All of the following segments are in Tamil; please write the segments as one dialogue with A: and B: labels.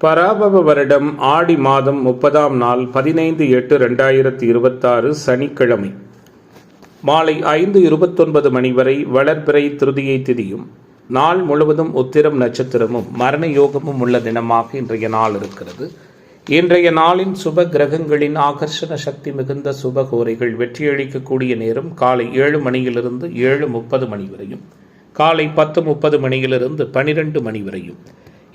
A: பராபவ வருடம் ஆடி மாதம் 30ஆம் நாள் 15/8/2026 சனிக்கிழமை மாலை 5:29 மணி வரை வளர்பிறை திருதியை திதியும் நாள் முழுவதும் உத்திரம் நட்சத்திரமும் மரண யோகமும் உள்ள தினமாக இன்றைய நாள் இருக்கிறது. இன்றைய நாளின் சுப கிரகங்களின் ஆகர்ஷண சக்தி மிகுந்த சுபகோரைகள் வெற்றியளிக்கக்கூடிய நேரம் காலை 7 மணியிலிருந்து 7:30 மணி வரையும், காலை 10:30 மணியிலிருந்து 12 மணி வரையும்.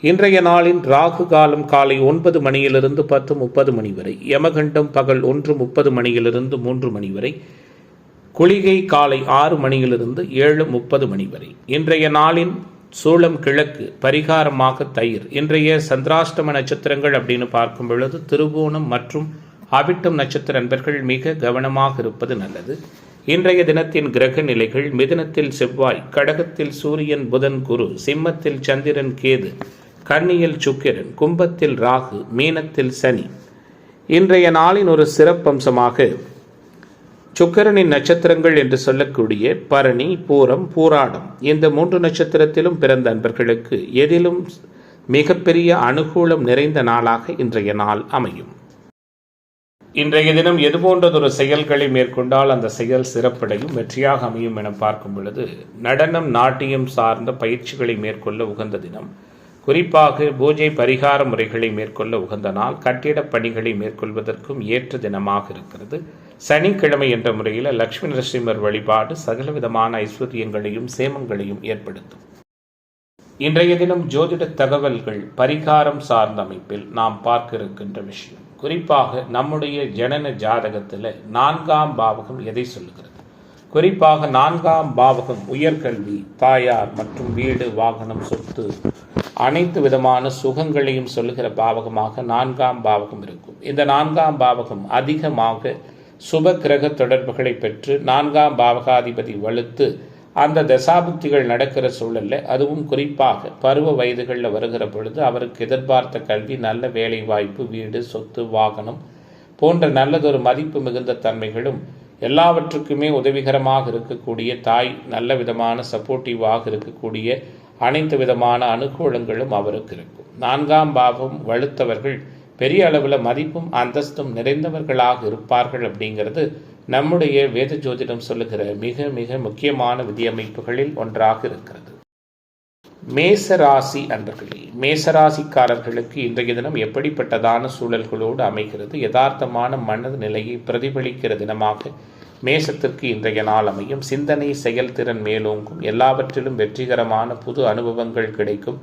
A: இன்றைய நாளின் ராகு காலம் காலை 9 மணியிலிருந்து 10:30 மணி வரை, யமகண்டம் பகல் 1:30 மணியிலிருந்து 3 மணி வரை, குளிகை காலை 6 மணியிலிருந்து 7:30 மணி வரை. இன்றைய நாளின் சூளம் கிழக்கு, பரிகாரமாக தயிர். இன்றைய சந்திராஷ்டம நட்சத்திரங்கள் அப்படின்னு பார்க்கும் பொழுது திருவோணம் மற்றும் அவிட்டம் நட்சத்திர நண்பர்கள் மிக கவனமாக இருப்பது நல்லது. இன்றைய தினத்தின் கிரக நிலைகள்: மிதுனத்தில் செவ்வாய், கடகத்தில் சூரியன் புதன் குரு, சிம்மத்தில் சந்திரன் கேது, கன்னியில் சுக்கிரன், கும்பத்தில் ராகு, மீனத்தில் சனி. இன்றைய நாளின் ஒரு சிறப்பம்சமாக சுக்கிரனின் நட்சத்திரங்கள் என்று சொல்லக்கூடிய பரணி, பூரம், பூராடம் இந்த 3 நட்சத்திரத்திலும் பிறந்த அன்பர்களுக்கு எதிலும் மிகப்பெரிய அனுகூலம் நிறைந்த நாளாக இன்றைய நாள் அமையும். இன்றைய தினம் எதுபோன்றதொரு செயல்களை மேற்கொண்டால் அந்த செயல் சிறப்படையும் வெற்றியாக அமையும் என பார்க்கும் பொழுது, நடனம் நாட்டியம் சார்ந்த பயிற்சிகளை மேற்கொள்ள உகந்த தினம். குறிப்பாக பூஜை பரிகார முறைகளை மேற்கொள்ள உகந்த நாள். கட்டிடப் பணிகளை மேற்கொள்வதற்கும் ஏற்ற தினமாக இருக்கிறது. சனிக்கிழமை என்ற முறையில் லட்சுமி நரசிம்மர் வழிபாடு சகலவிதமான ஐஸ்வர்யங்களையும் சேமங்களையும் ஏற்படுத்தும். இன்றைய தினம் ஜோதிட தகவல்கள் பரிகாரம் சார்ந்த அமைப்பில் நாம் பார்க்க இருக்கின்ற விஷயம், குறிப்பாக நம்முடைய ஜனன ஜாதகத்தில் 4ஆம் பாவகம் எதை சொல்லுகிறது? குறிப்பாக 4ஆம் பாவகம் உயர்கல்வி, தாயார் மற்றும் வீடு, வாகனம், சொத்து அனைத்து விதமான சுகங்களையும் சொல்லுகிற பாவகமாக 4ஆம் பாவகம் இருக்கும். இந்த 4ஆம் பாவகம் அதிகமாக சுப கிரக தொடர்புகளை பெற்று 4ஆம் பாவகாதிபதி வலுத்து அந்த தசாபுக்திகள் நடக்கிற சூழல்ல, அதுவும் குறிப்பாக பருவ வயதுகளில் வருகிற பொழுது அவருக்கு எதிர்பார்த்த கல்வி, நல்ல வேலை வாய்ப்பு, வீடு, சொத்து, வாகனம் போன்ற நல்லதொரு மதிப்பு மிகுந்த தன்மைகளும் எல்லாவற்றுக்குமே உதவிகரமாக இருக்கக்கூடிய தாய், நல்ல விதமான சப்போர்ட்டிவாக இருக்கக்கூடிய அனைத்து விதமான அனுகூலங்களும் அவருக்கு இருக்கும். 4ஆம் பாவம் வலுத்தவர்கள் பெரிய அளவில் மதிப்பும் அந்தஸ்தும் நிறைந்தவர்களாக இருப்பார்கள் அப்படிங்கிறது நம்முடைய வேத ஜோதிடம் சொல்லுகிற மிக மிக முக்கியமான விதியமைப்புகளில் ஒன்றாக இருக்கிறது. மேசராசி அன்பர்களே, மேசராசிக்காரர்களுக்கு இன்றைய தினம் எப்படிப்பட்டதான சூழல்களோடு அமைகிறது? யதார்த்தமான மனநிலையை பிரதிபலிக்கிற தினமாக மேசத்திற்கு இன்றைய நாள் அமையும். சிந்தனை செயல்திறன் மேலோங்கும். எல்லாவற்றிலும் வெற்றிகரமான புது அனுபவங்கள் கிடைக்கும்.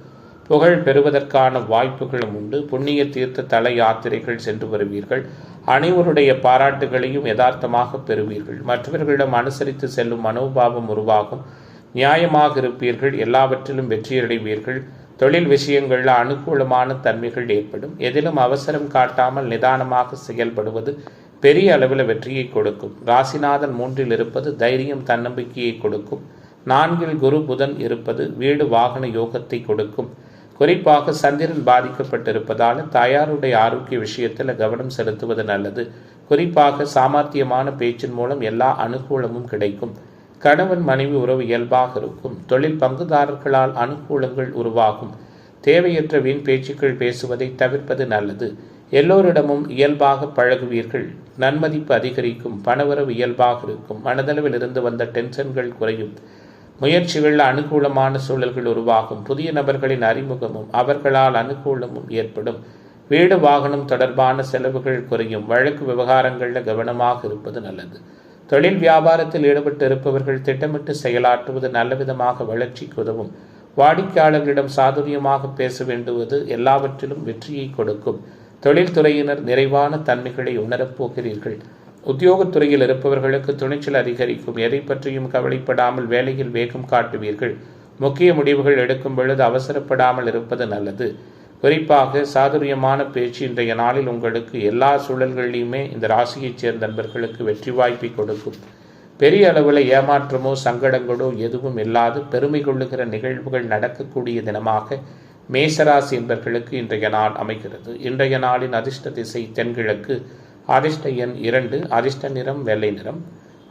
A: புகழ் பெறுவதற்கான வாய்ப்புகளும் உண்டு. புண்ணிய தீர்த்த தல யாத்திரைகள் சென்று வருவீர்கள். அனைவருடைய பாராட்டுகளையும் யதார்த்தமாக பெறுவீர்கள். மற்றவர்களிடம் அனுசரித்து செல்லும் மனோபாவம் உருவாகும். நியாயமாக இருப்பீர்கள். எல்லாவற்றிலும் வெற்றியடைவீர்கள். தொழில் விஷயங்களில் அனுகூலமான தன்மைகள் ஏற்படும். எதிலும் அவசரம் காட்டாமல் நிதானமாக செயல்படுவது பெரிய அளவில் வெற்றியை கொடுக்கும். ராசிநாதன் 3இல் இருப்பது தைரியம், தன்னம்பிக்கையை கொடுக்கும். 4இல் குரு புதன் இருப்பது வீடு வாகன யோகத்தை கொடுக்கும். குறிப்பாக சந்திரன் பாதிக்கப்பட்டிருப்பதால் தாயாருடைய ஆரோக்கிய விஷயத்தில் கவனம் செலுத்துவது நல்லது. குறிப்பாக சாமர்த்தியமான பேச்சின் மூலம் எல்லா அனுகூலமும் கிடைக்கும். கணவன் மனைவி உறவு இயல்பாக இருக்கும். தொழில் பங்குதாரர்களால் அனுகூலங்கள் உருவாகும். தேவையற்ற வீண் பேச்சுக்கள் பேசுவதை தவிர்ப்பது நல்லது. எல்லோரிடமும் இயல்பாக பழகுவீர்கள். நன்மதிப்பு அதிகரிக்கும். பணவரவு இயல்பாக இருக்கும். மனதளவில் இருந்து வந்த டென்ஷன்கள் குறையும். முயற்சிகளில் அனுகூலமான சூழல்கள் உருவாகும். புதிய நபர்களின் அறிமுகமும் அவர்களால் அனுகூலமும் ஏற்படும். வீடு வாகனம் தொடர்பான செலவுகள் குறையும். வழக்கு விவகாரங்களில் கவனமாக இருப்பது நல்லது. தொழில் வியாபாரத்தில் ஈடுபட்டு இருப்பவர்கள் திட்டமிட்டு செயலாற்றுவது நல்ல விதமாக வளர்ச்சிக்கு உதவும். வாடிக்கையாளர்களிடம் சாதுரியமாக பேச வேண்டுவது எல்லாவற்றிலும் வெற்றியை கொடுக்கும். தொழில்துறையினர் நிறைவான தன்மைகளை உணரப்போகிறீர்கள். உத்தியோகத்துறையில் இருப்பவர்களுக்கு துணிச்சல் அதிகரிக்கும். எதை பற்றியும் கவலைப்படாமல் வேலையில் வேகம் காட்டுவீர்கள். முக்கிய முடிவுகள் எடுக்கும் பொழுது அவசரப்படாமல் இருப்பது நல்லது. குறிப்பாக சாதுரியமான பேச்சு இன்றைய நாளில் உங்களுக்கு எல்லா சூழல்களிலுமே இந்த ராசியைச் சேர்ந்த நண்பர்களுக்கு வெற்றி வாய்ப்பை கொடுக்கும். பெரிய அளவில் ஏமாற்றமோ சங்கடங்களோ எதுவும் இல்லாது பெருமை கொள்ளுகிற நிகழ்வுகள் நடக்கக்கூடிய தினமாக மேசராசி என்பர்களுக்கு இன்றைய நாள் அமைகிறது. இன்றைய நாளின் அதிர்ஷ்ட திசை தென்கிழக்கு. அதிர்ஷ்ட எண் 2. அதிர்ஷ்ட நிறம் வெள்ளை நிறம்.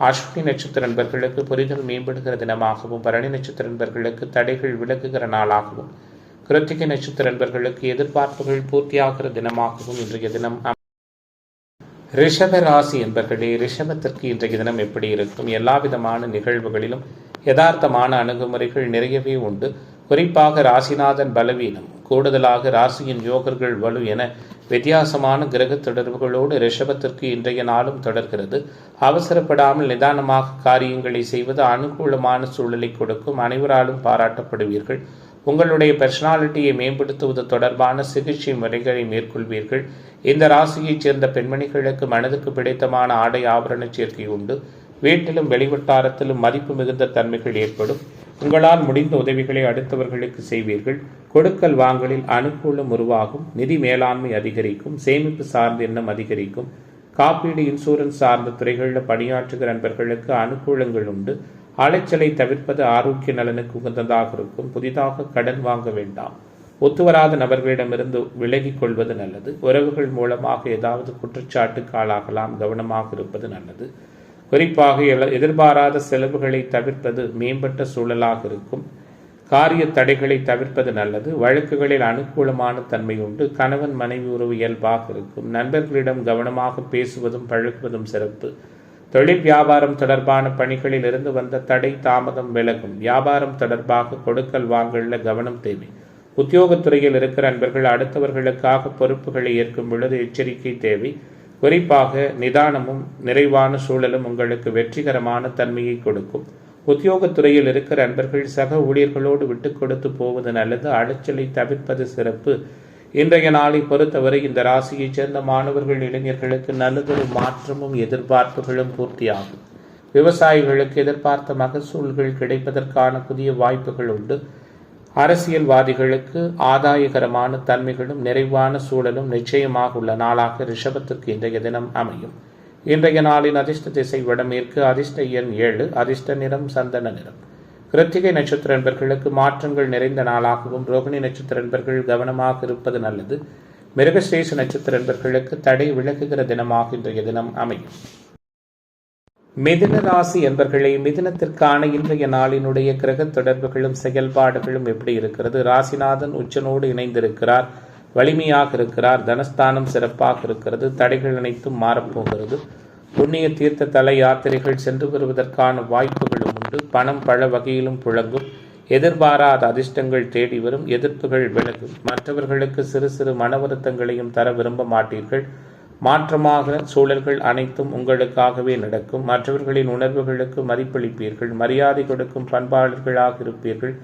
A: அஸ்வினி நட்சத்திர நண்பர்களுக்கு புரிதல் மேம்படுகிற தினமாகவும், பரணி நட்சத்திர நண்பர்களுக்கு தடைகள் விலகுகிற நாளாகவும், கிருத்திகை நட்சத்திர நண்பர்களுக்கு எதிர்பார்ப்புகள் பூர்த்தியாகிற தினமாகவும் இன்றைய தினம் ரிஷப ராசி என்பர்களே, ரிஷபத்திற்கு இன்றைய தினம் எப்படி இருக்கும்? எல்லா விதமான நிகழ்வுகளிலும் யதார்த்தமான அணுகுமுறைகள் நிறையவே உண்டு. குறிப்பாக ராசிநாதன் பலவீனம், கூடுதலாக ராசியின் யோகர்கள் வலு என வித்தியாசமான கிரக தொடர்புகளோடு ரிஷபத்திற்கு இன்றைய நாளும் தொடர்கிறது. அவசரப்படாமல் நிதானமாக காரியங்களை செய்வது அனுகூலமான சூழலை கொடுக்கும். அனைவராலும் பாராட்டப்படுவீர்கள். உங்களுடைய பர்சனாலிட்டியை மேம்படுத்துவது தொடர்பான சிகிச்சை முறைகளை மேற்கொள்வீர்கள். இந்த ராசியைச் சேர்ந்த பெண்மணிகளுக்கு மனதுக்கு பிடித்தமான ஆடை ஆபரண சேர்க்கை உண்டு. வீட்டிலும் வெளிவட்டாரத்திலும் மதிப்பு மிகுந்த தன்மைகள் ஏற்படும். உங்களால் முடிந்த உதவிகளை அடுத்தவர்களுக்கு செய்வீர்கள். கொடுக்கல் வாங்கலில் அனுகூலம் உருவாகும். நிதி மேலாண்மை அதிகரிக்கும். சேமிப்பு சார்ந்த எண்ணம் அதிகரிக்கும். காப்பீடு, இன்சூரன்ஸ் சார்ந்த துறைகளில் பணியாற்றுகிற நண்பர்களுக்கு அனுகூலங்கள் உண்டு. அலைச்சலை தவிர்ப்பது ஆரோக்கிய நலனுக்கு உகந்ததாக இருக்கும். புதிதாக கடன் வாங்க வேண்டாம். ஒத்துவராத நபர்களிடமிருந்து விலகிக் கொள்வது நல்லது. உறவுகள் மூலமாக ஏதாவது குற்றச்சாட்டுக்கு ஆளாகலாம். கவனமாக இருப்பது நல்லது. குறிப்பாக எதிர்பாராத செலவுகளை தவிர்ப்பது மேம்பட்ட சூழலாக இருக்கும். காரிய தடைகளை தவிர்ப்பது நல்லது. வழக்குகளில் அனுகூலமான தன்மை உண்டு. கணவன் மனைவி உறவு இயல்பாக இருக்கும். நண்பர்களிடம் கவனமாக பேசுவதும் பழகுவதும் சிறப்பு. தொழில் வியாபாரம் தொடர்பான பணிகளில் இருந்து வந்த தடை தாமதம் விலகும். வியாபாரம் தொடர்பாக கொடுக்கல் வாங்கல கவனம் தேவை. உத்தியோகத்துறையில் இருக்கிற நண்பர்கள் அடுத்தவர்களுக்காக பொறுப்புகளை ஏற்கும் பொழுது எச்சரிக்கை தேவை. குறிப்பாக நிதானமும் நிறைவான சூழலும் உங்களுக்கு வெற்றிகரமான தன்மையை கொடுக்கும். உத்தியோகத்துறையில் இருக்கிற நண்பர்கள் சக ஊழியர்களோடு விட்டு கொடுத்து போவது நல்லது. அலைச்சலை தவிர்ப்பது சிறப்பு. இன்றைய நாளை பொறுத்தவரை இந்த ராசியைச் சேர்ந்த மாணவர்கள், இளைஞர்களுக்கு நல்லதொரு மாற்றமும் எதிர்பார்ப்புகளும் பூர்த்தியாகும். விவசாயிகளுக்கு எதிர்பார்த்த மகசூல்கள் கிடைப்பதற்கான புதிய வாய்ப்புகள் உண்டு. அரசியல்வாதிகளுக்கு ஆதாயகரமான தன்மைகளும் நிறைவான சூழலும் நிச்சயமாக உள்ள நாளாக ரிஷபத்திற்கு இன்றைய தினம் அமையும். இன்றைய நாளின் அதிர்ஷ்ட திசை வடமேற்கு. அதிர்ஷ்ட எண் 7. அதிர்ஷ்ட நிறம் சந்தன நிறம். கிருத்திகை நட்சத்திர நண்பர்களுக்கு மாற்றங்கள் நிறைந்த நாளாகவும், ரோகிணி நட்சத்திர நண்பர்கள் கவனமாக இருப்பது நல்லது. மிருகஸ்ரீச நட்சத்திர நண்பர்களுக்கு தடை விலகுகிற தினமாக இன்றைய தினம் அமையும். மிதுன ராசி என்பர்களே, மிதுனத்திற்கான இன்றைய நாளினுடைய கிரக தொடர்புகளும் செயல்பாடுகளும் எப்படி இருக்கிறது? ராசிநாதன் உச்சனோடு இணைந்திருக்கிறார். வலிமையாக இருக்கிறார். தனஸ்தானம் சிறப்பாக இருக்கிறது. தடைகள் அனைத்தும் மாறப்போகிறது. புண்ணிய தீர்த்த தல யாத்திரைகள் சென்று வருவதற்கான வாய்ப்புகளும் உண்டு. பணம் பல வகையிலும் புழங்கும். எதிர்பாராத அதிர்ஷ்டங்கள் தேடி வரும். எதிர்ப்புகள் விலகும். மற்றவர்களுக்கு சிறு சிறு மன வருத்தங்களையும் தர விரும்ப மாட்டீர்கள். மாற்றமாக சூழல்கள் அனைத்தும் உங்களுக்காகவே நடக்கும். மற்றவர்களின் உணர்வுகளுக்கு மதிப்பளிப்பீர்கள். மரியாதை கொடுக்கும் பண்பாளர்களாக இருப்பீர்கள்.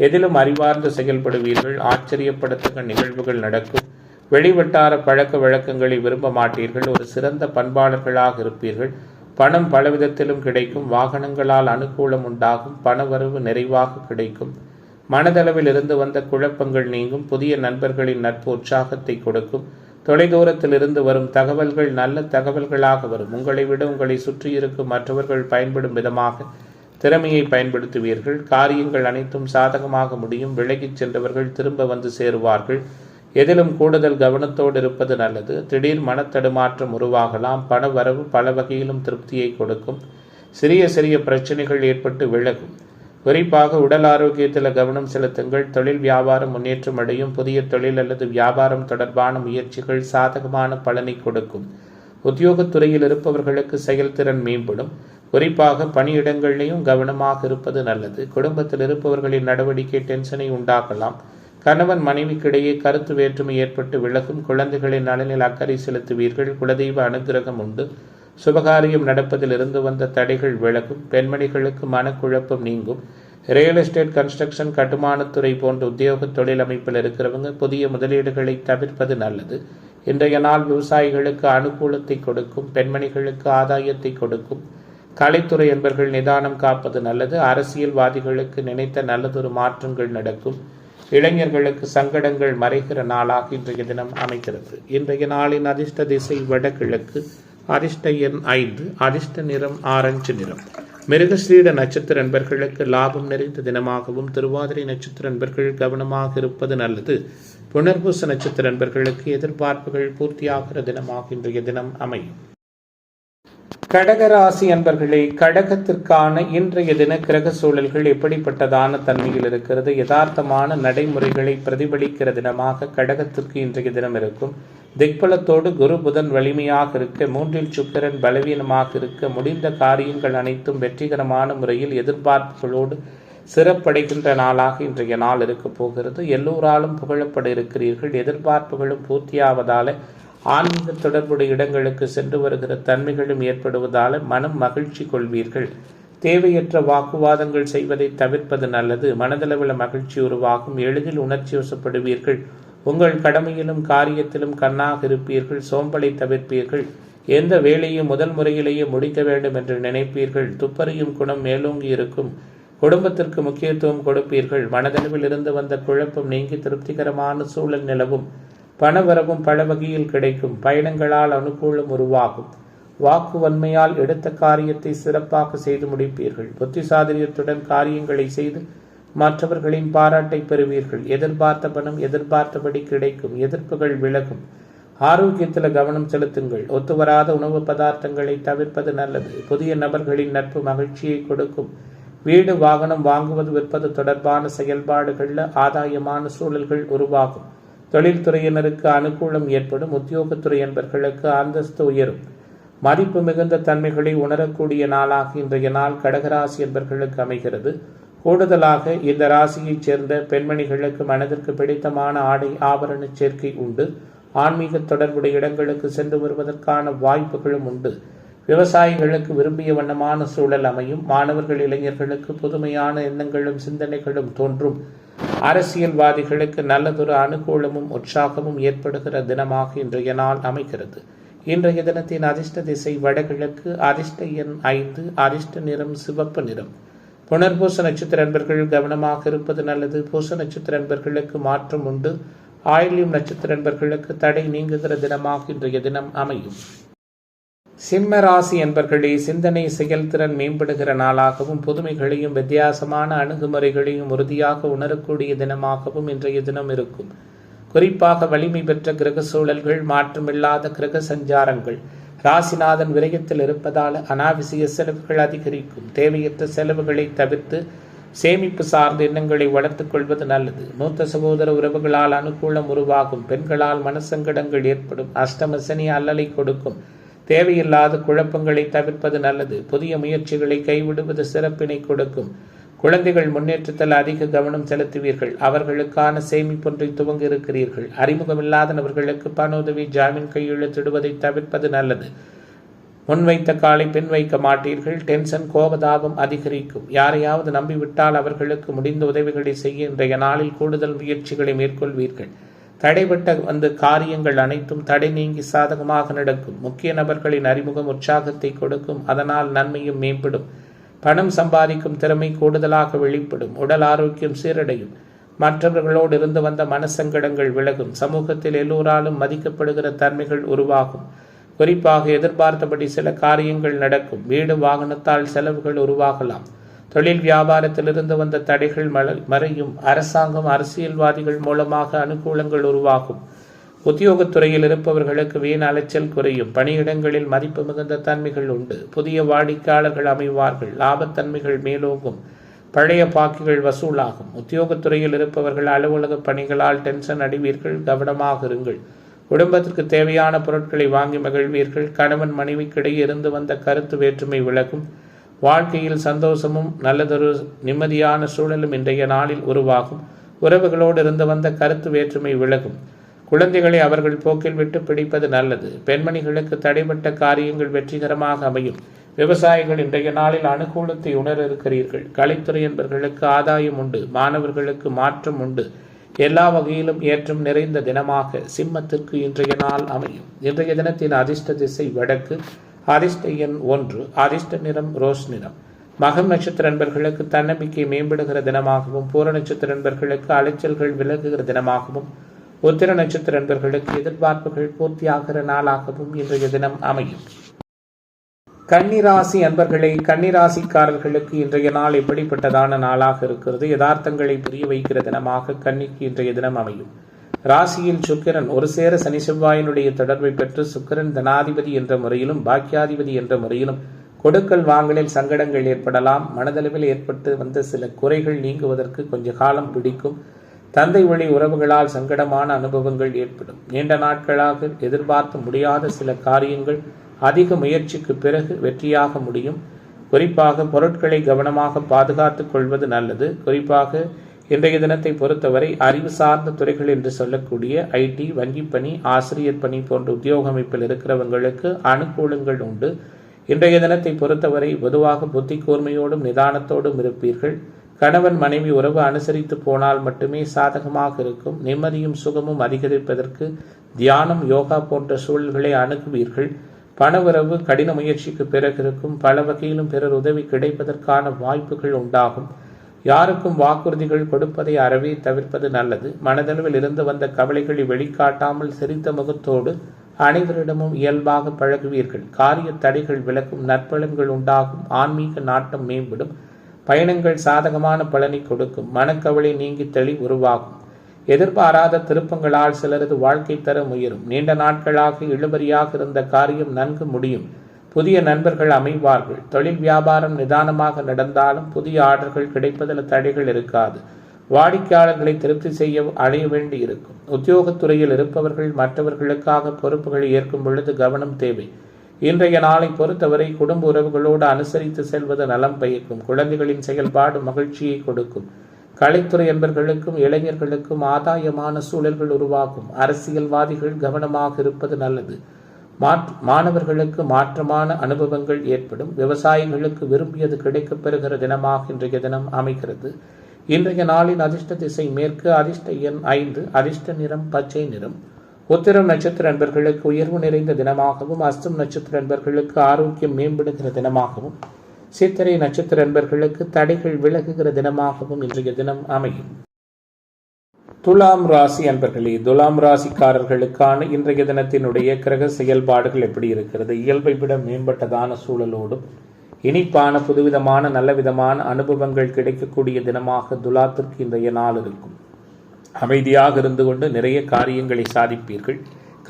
A: எதிலும் அறிவார்ந்து செயல்படுவீர்கள். ஆச்சரியப்படுத்தக்க நிகழ்வுகள் நடக்கும். வெளிவட்டார பழக்க வழக்கங்களை விரும்ப மாட்டீர்கள். ஒரு சிறந்த பண்பாளர்களாக இருப்பீர்கள். பணம் பலவிதத்திலும் கிடைக்கும். வாகனங்களால் அனுகூலம் உண்டாகும். பணவரவு நிறைவாக கிடைக்கும். மனதளவில் இருந்து வந்த குழப்பங்கள் நீங்கும். புதிய நண்பர்களின் நட்பு உற்சாகத்தை கொடுக்கும். தொலைதூரத்தில் இருந்து வரும் தகவல்கள் நல்ல தகவல்களாக வரும். உங்களை விட உங்களை சுற்றியிருக்கும் மற்றவர்கள் பயன்படும் விதமாக திறமையை பயன்படுத்துவீர்கள். காரியங்கள் அனைத்தும் சாதகமாக முடியும். விலகிச் சென்றவர்கள் திரும்ப வந்து சேருவார்கள். எதிலும் கூடுதல் கவனத்தோடு இருப்பது நல்லது. திடீர் மனத்தடுமாற்றம் உருவாகலாம். பண வரவு பல வகையிலும் திருப்தியை கொடுக்கும். சிறிய சிறிய பிரச்சனைகள் ஏற்பட்டு விலகும். குறிப்பாக உடல் ஆரோக்கியத்தில் கவனம் செலுத்துங்கள். தொழில் வியாபாரம் முன்னேற்றம் அடையும். புதிய தொழில் அல்லது வியாபாரம் தொடர்பான முயற்சிகள் சாதகமான பலனை கொடுக்கும். உத்தியோகத்துறையில் இருப்பவர்களுக்கு செயல்திறன் மேம்படும். குறிப்பாக பணியிடங்களிலும் கவனமாக இருப்பது நல்லது. குடும்பத்தில் இருப்பவர்களின் நடவடிக்கை டென்ஷனை உண்டாக்கலாம். கணவன் மனைவிக்கிடையே கருத்து வேற்றுமை ஏற்பட்டு விலகும். குழந்தைகளின் நலனில் அக்கறை செலுத்துவீர்கள். குலதெய்வ அனுகிரகம் உண்டு. சுபகாரியம் நடப்பதில் இருந்து வந்த தடைகள் விலகும். பெண்மணிகளுக்கு மனக்குழப்பம் நீங்கும். ரியல் எஸ்டேட், கன்ஸ்ட்ரக்ஷன், கட்டுமானத்துறை போன்ற உத்தியோக தொழில் அமைப்பில் இருக்கிறவங்க புதிய முதலீடுகளை தவிர்ப்பது நல்லது. இன்றைய நாள் விவசாயிகளுக்கு அனுகூலத்தை கொடுக்கும். பெண்மணிகளுக்கு ஆதாயத்தை கொடுக்கும். கலைத்துறை என்பர்கள் நிதானம் காப்பது நல்லது. அரசியல்வாதிகளுக்கு நினைத்த நல்லதொரு மாற்றங்கள் நடக்கும். இளைஞர்களுக்கு சங்கடங்கள் மறைகிற நாளாக இன்றைய தினம் அமைகிறது. இன்றைய நாளின் அதிர்ஷ்ட திசை வடகிழக்கு. அதிர்ஷ்ட எண் 5. அதிர்ஷ்ட நிறம் ஆரஞ்சு நிறம். மிருகஸ்ரீட நட்சத்திர நண்பர்களுக்கு லாபம் நிறைந்த தினமாகவும், திருவாதிரை நட்சத்திர நண்பர்கள் கவனமாக இருப்பது நல்லது. புனர்பூச நட்சத்திர நண்பர்களுக்கு எதிர்பார்ப்புகள் பூர்த்தியாகிற தினமாக இன்றைய தினம் அமையும். கடகராசி அன்பர்களே, கடகத்திற்கான இன்றைய தின கிரக சூழல்கள் எப்படிப்பட்டதான தன்மையில் இருக்கிறது? யதார்த்தமான நடைமுறைகளை பிரதிபலிக்கிற தினமாக கடகத்திற்கு இன்றைய தினம் இருக்கும். திக்பலத்தோடு குரு புதன் வலிமையாக இருக்க, 3ல் சுக்கிரன் பலவீனமாக இருக்க, முடிந்த காரியங்கள் அனைத்தும் வெற்றிகரமான முறையில் எதிர்பார்ப்புகளோடு சிறப்படைகின்ற நாளாக இன்றைய நாள் இருக்க போகிறது. எல்லோராலும் புகழப்பட இருக்கிறீர்கள். எதிர்பார்ப்புகளும் பூர்த்தியாவதால ஆன்மீக தொடர்புடைய இடங்களுக்கு சென்று வருகிற தன்மைகளும் ஏற்படுவதால் மனம் மகிழ்ச்சி கொள்வீர்கள். தேவையற்ற வாக்குவாதங்கள் செய்வதை தவிர்ப்பது நல்லது. மனதளவில் மகிழ்ச்சி உருவாகும். எளிதில் உணர்ச்சி வசப்படுவீர்கள். உங்கள் கடமையிலும் காரியத்திலும் கண்ணாக இருப்பீர்கள். சோம்பலை தவிர்ப்பீர்கள். எந்த வேலையும் முதல் முறையிலேயே முடிக்க வேண்டும் என்று நினைப்பீர்கள். துப்பறியும் குணம் மேலோங்கி இருக்கும். குடும்பத்திற்கு முக்கியத்துவம் கொடுப்பீர்கள். மனதளவில் இருந்து வந்த குழப்பம் நீங்கி திருப்திகரமான சூழல் நிலவும். பணவரவும் பல வகையில் கிடைக்கும். பயணங்களால் அனுகூலம் உருவாகும். வாக்கு வன்மையால் எடுத்த காரியத்தை சிறப்பாக செய்து முடிப்பீர்கள். புத்திசாதுரியத்துடன் காரியங்களை செய்து மற்றவர்களின் பாராட்டை பெறுவீர்கள். எதிர்பார்த்த பணம் எதிர்பார்த்தபடி கிடைக்கும். எதிர்ப்புகள் விலகும். ஆரோக்கியத்தில் கவனம் செலுத்துங்கள். ஒத்துவராத உணவு பதார்த்தங்களை தவிர்ப்பது நல்லது. புதிய நபர்களின் நட்பு மகிழ்ச்சியை கொடுக்கும். வீடு வாகனம் வாங்குவது விற்பது தொடர்பான செயல்பாடுகளில் ஆதாயமான சூழல்கள் உருவாகும். தொழில்துறையினருக்கு அனுகூலம் ஏற்படும். உத்தியோகத்துறை என்பர்களுக்கு அந்தஸ்து உயரும். மதிப்பு மிகுந்த தன்மைகளை உணரக்கூடிய நாளாக இன்றைய நாள் கடகராசி என்பர்களுக்கு அமைகிறது. கூடுதலாக இந்த ராசியைச் சேர்ந்த பெண்மணிகளுக்கு மனதிற்கு பிடித்தமான ஆடை ஆபரண சேர்க்கை உண்டு. ஆன்மீக தொடர்புடைய இடங்களுக்கு சென்று வருவதற்கான வாய்ப்புகளும் உண்டு. விவசாயிகளுக்கு விரும்பிய வண்ணமான சூழல் அமையும். மாணவர்கள் இளைஞர்களுக்கு புதுமையான எண்ணங்களும் சிந்தனைகளும் தோன்றும். அரசியல்வாதிகளுக்கு நல்லதொரு அனுகூலமும் உற்சாகமும் ஏற்படுகிற தினமாக இன்றைய நாள் அமைகிறது. இன்றைய தினத்தின் அதிர்ஷ்ட திசை வடகிழக்கு. அதிர்ஷ்ட எண் 5. அதிர்ஷ்ட நிறம் சிவப்பு நிறம். புனர்பூச நட்சத்திர அன்பர்கள் கவனமாக இருப்பது நல்லது. பூச நட்சத்திர அன்பர்களுக்கு மாற்றம் உண்டு. ஆயில்யம் நட்சத்திர அன்பர்களுக்கு தடை நீங்குகிற தினமாக இன்றைய தினம் அமையும். சிம்ம ராசி என்பர்களே, சிந்தனை செயல்திறன் மேம்படுகிற நாளாகவும் புதுமைகளையும் வித்தியாசமான அணுகுமுறைகளையும் உறுதியாக உணரக்கூடிய தினமாகவும் இன்றைய தினம் இருக்கும். குறிப்பாக வலிமை பெற்ற கிரக சூழல்கள், மாற்றமில்லாத கிரக சஞ்சாரங்கள், ராசிநாதன் விரயத்தில் இருப்பதால் அனாவசிய செலவுகள் அதிகரிக்கும். தேவையற்ற செலவுகளை தவிர்த்து சேமிப்பு சார்ந்த எண்ணங்களை வளர்த்துக் கொள்வது நல்லது. மூத்த சகோதர உறவுகளால் அனுகூலம் உருவாகும். பெண்களால் மனசங்கடங்கள் ஏற்படும். அஷ்டம சனி அல்லலை கொடுக்கும். தேவையில்லாத குழப்பங்களை தவிர்ப்பது நல்லது. புதிய முயற்சிகளை கைவிடுவது சிறப்பினை கொடுக்கும். குழந்தைகள் முன்னேற்றத்தில் அதிக கவனம் செலுத்துவீர்கள். அவர்களுக்கான சேமிப்பொன்றை துவங்க இருக்கிறீர்கள். அறிமுகமில்லாத நபர்களுக்கு பண உதவி, ஜாமீன் கையெழுத்திடுவதை தவிர்ப்பது நல்லது. முன்வைத்த காலை பின் வைக்க மாட்டீர்கள். டென்ஷன், கோபதாபம் அதிகரிக்கும். யாரையாவது நம்பிவிட்டால் அவர்களுக்கு முடிந்த உதவிகளை செய்ய இன்றைய நாளில் கூடுதல் முயற்சிகளை மேற்கொள்வீர்கள். தடைபட்ட வந்த காரியங்கள் அனைத்தும் தடை நீங்கி சாதகமாக நடக்கும். முக்கிய நபர்களின் அறிமுகம் உற்சாகத்தை கொடுக்கும். அதனால் நன்மையும் மேம்படும். பணம் சம்பாதிக்கும் திறமை கூடுதலாக வெளிப்படும். உடல் ஆரோக்கியம் சீரடையும். மற்றவர்களோடு இருந்து வந்த மனசங்கடங்கள் விலகும். சமூகத்தில் எல்லோராலும் மதிக்கப்படுகிற தன்மைகள் உருவாகும். குறிப்பாக எதிர்பார்த்தபடி சில காரியங்கள் நடக்கும். வீடு வாகனத்தால் செலவுகள் உருவாகலாம். தொழில் வியாபாரத்திலிருந்து வந்த தடைகள் மறையும். அரசாங்கம், அரசியல்வாதிகள் மூலமாக அனுகூலங்கள் உருவாகும். உத்தியோகத்துறையில் இருப்பவர்களுக்கு வீண் அலைச்சல் குறையும். பணியிடங்களில் மதிப்பு மிகுந்த தன்மைகள் உண்டு. புதிய வாடிக்கையாளர்கள் அமைவார்கள். லாபத்தன்மைகள் மேலோங்கும். பழைய பாக்கிகள் வசூலாகும். உத்தியோகத்துறையில் இருப்பவர்கள் அலுவலக பணிகளால் டென்ஷன் அடைவீர்கள். கவனமாக இருங்கள். குடும்பத்திற்கு தேவையான பொருட்களை வாங்கி மகிழ்வீர்கள். கணவன் மனைவிக்கிடையே இருந்து வந்த கருத்து வேற்றுமை விலகும். வாழ்க்கையில் சந்தோஷமும் நல்லதொரு நிம்மதியான சூழலும் இன்றைய நாளில் உருவாகும். உறவுகளோடு இருந்து வந்த கருத்து வேற்றுமை விலகும். குழந்தைகளை அவர்கள் போக்கில் விட்டு பிடிப்பது நல்லது. பெண்மணிகளுக்கு தடைப்பட்ட காரியங்கள் வெற்றிகரமாக அமையும். விவசாயிகள் இன்றைய நாளில் அனுகூலத்தை உணர இருக்கிறீர்கள். கலைத்துறை என்பவர்களுக்கு ஆதாயம் உண்டு. மாணவர்களுக்கு மாற்றம் உண்டு. எல்லா வகையிலும் ஏற்றம் நிறைந்த தினமாக சிம்மத்திற்கு இன்றைய நாள் அமையும். இன்றைய தினத்தின் அதிர்ஷ்ட திசை வடக்கு. அதிர்ஷ்ட எண் 1. அதிர்ஷ்ட நிறம் ரோஸ் நிறம். மகம் நட்சத்திர நண்பர்களுக்கு தன்னம்பிக்கை மேம்படுகிற தினமாகவும், பூர நட்சத்திர நண்பர்களுக்கு அலைச்சல்கள் விலகுகிற தினமாகவும், உத்திர நட்சத்திர நண்பர்களுக்கு எதிர்பார்ப்புகள் பூர்த்தியாகிற நாளாகவும் இன்றைய தினம் அமையும். கன்னிராசி அன்பர்களே, கன்னிராசிக்காரர்களுக்கு இன்றைய நாள் எப்படிப்பட்டதான நாளாக இருக்கிறது? யதார்த்தங்களை புரிய வைக்கிற தினமாக கன்னிக்கு இன்றைய தினம் அமையும். ராசியில் சுக்கிரன் ஒரு சேர சனி செவ்வாயினுடைய தொடர்பை பெற்று சுக்கிரன் தனாதிபதி என்ற முறையிலும் பாக்கியாதிபதி என்ற முறையிலும் கொடுக்கல் வாங்கலில் சங்கடங்கள் ஏற்படலாம். மனதளவில் ஏற்பட்டு வந்த சில குறைகள் நீங்குவதற்கு கொஞ்ச காலம் பிடிக்கும். தந்தை வழி உறவுகளால் சங்கடமான அனுபவங்கள் ஏற்படும். நீண்ட நாட்களாக எதிர்பார்க்க முடியாத சில காரியங்கள் அதிக முயற்சிக்கு பிறகு வெற்றியாக முடியும். குறிப்பாக பொருட்களை கவனமாக பாதுகாத்துக் கொள்வது நல்லது. குறிப்பாக இன்றைய தினத்தை பொறுத்தவரை அறிவு சார்ந்த துறைகள் என்று சொல்லக்கூடிய ஐடி, வங்கிப் பணி, ஆசிரியர் பணி போன்ற உத்தியோக அமைப்பில் இருக்கிறவங்களுக்கு அனுகூலங்கள் உண்டு. இன்றைய தினத்தை பொறுத்தவரை பொதுவாக புத்தி கூர்மையோடும் நிதானத்தோடும் இருப்பீர்கள். கணவன் மனைவி உறவு அனுசரித்து போனால் மட்டுமே சாதகமாக இருக்கும். நிம்மதியும் சுகமும் அதிகரிப்பதற்கு தியானம், யோகா போன்ற சூழல்களை அணுகுவீர்கள். பணவரவு கடின முயற்சிக்கு பிறகு இருக்கும். பல வகையிலும் பிறர் உதவி கிடைப்பதற்கான வாய்ப்புகள் உண்டாகும். யாருக்கும் வாக்குறுதிகள் கொடுப்பதை அறவே தவிர்ப்பது நல்லது. மனதளவில் இருந்து வந்த கவலைகளை வெளிக்காட்டாமல் சிரித்த முகத்தோடு அனைவரிடமும் இயல்பாக பழகுவீர்கள். காரிய தடைகள் விலக்கும். நற்பலன்கள் உண்டாகும். ஆன்மீக நாட்டம் மேம்படும். பயணங்கள் சாதகமான பலனை கொடுக்கும். மனக்கவலை நீங்கி தெளிவு உருவாகும். எதிர்பாராத திருப்பங்களால் சிலரது வாழ்க்கை தரம் உயரும். நீண்ட நாட்களாக இழுபறியாக இருந்த காரியம் நன்கு முடியும். புதிய நண்பர்கள் அமைவார்கள். தொழில் வியாபாரம் நிதானமாக நடந்தாலும் புதிய ஆர்டர்கள் கிடைப்பதில் தடைகள் இருக்காது. வாடிக்கையாளர்களை திருப்தி செய்ய அடைய வேண்டி இருக்கும். உத்தியோகத்துறையில் இருப்பவர்கள் மற்றவர்களுக்காக பொறுப்புகளை ஏற்கும் பொழுது கவனம் தேவை. இன்றைய நாளை பொறுத்தவரை குடும்ப உறவுகளோடு அனுசரித்து செல்வது நலம் பயக்கும். குழந்தைகளின் செயல்பாடு மகிழ்ச்சியை கொடுக்கும். கலைத்துறை என்பர்களுக்கும் இளைஞர்களுக்கும் ஆதாயமான சூழல்கள் உருவாகும். அரசியல்வாதிகள் கவனமாக இருப்பது நல்லது. மாணவர்களுக்கு மாற்றமான அனுபவங்கள் ஏற்படும். விவசாயிகளுக்கு விரும்பியது கிடைக்கப் பெறுகிற தினமாக இன்றைய தினம் அமைகிறது. இன்றைய நாளின் அதிர்ஷ்ட திசை மேற்கு. அதிர்ஷ்ட எண் 5. அதிர்ஷ்ட நிறம் பச்சை நிறம். உத்திரம் நட்சத்திர அன்பர்களுக்கு உயர்வு நிறைந்த தினமாகவும், அஸ்தம் நட்சத்திர அன்பர்களுக்கு ஆரோக்கியம் மேம்படுகிற தினமாகவும், சித்திரை நட்சத்திர அன்பர்களுக்கு தடைகள் விலகுகிற தினமாகவும் இன்றைய தினம் அமையும். துலாம் ராசி அன்பர்களே, துலாம் ராசிக்காரர்களுக்கான இன்றைய தினத்தினுடைய கிரக செயல்பாடுகள் எப்படி இருக்கிறது? இயல்பை விட மேம்பட்டதான சூழலோடும் இனிப்பான புதுவிதமான நல்ல விதமான அனுபவங்கள் கிடைக்கக்கூடிய தினமாக துலாத்திற்கு இன்றைய நாள் இருக்கும். அமைதியாக இருந்து கொண்டு நிறைய காரியங்களை சாதிப்பீர்கள்.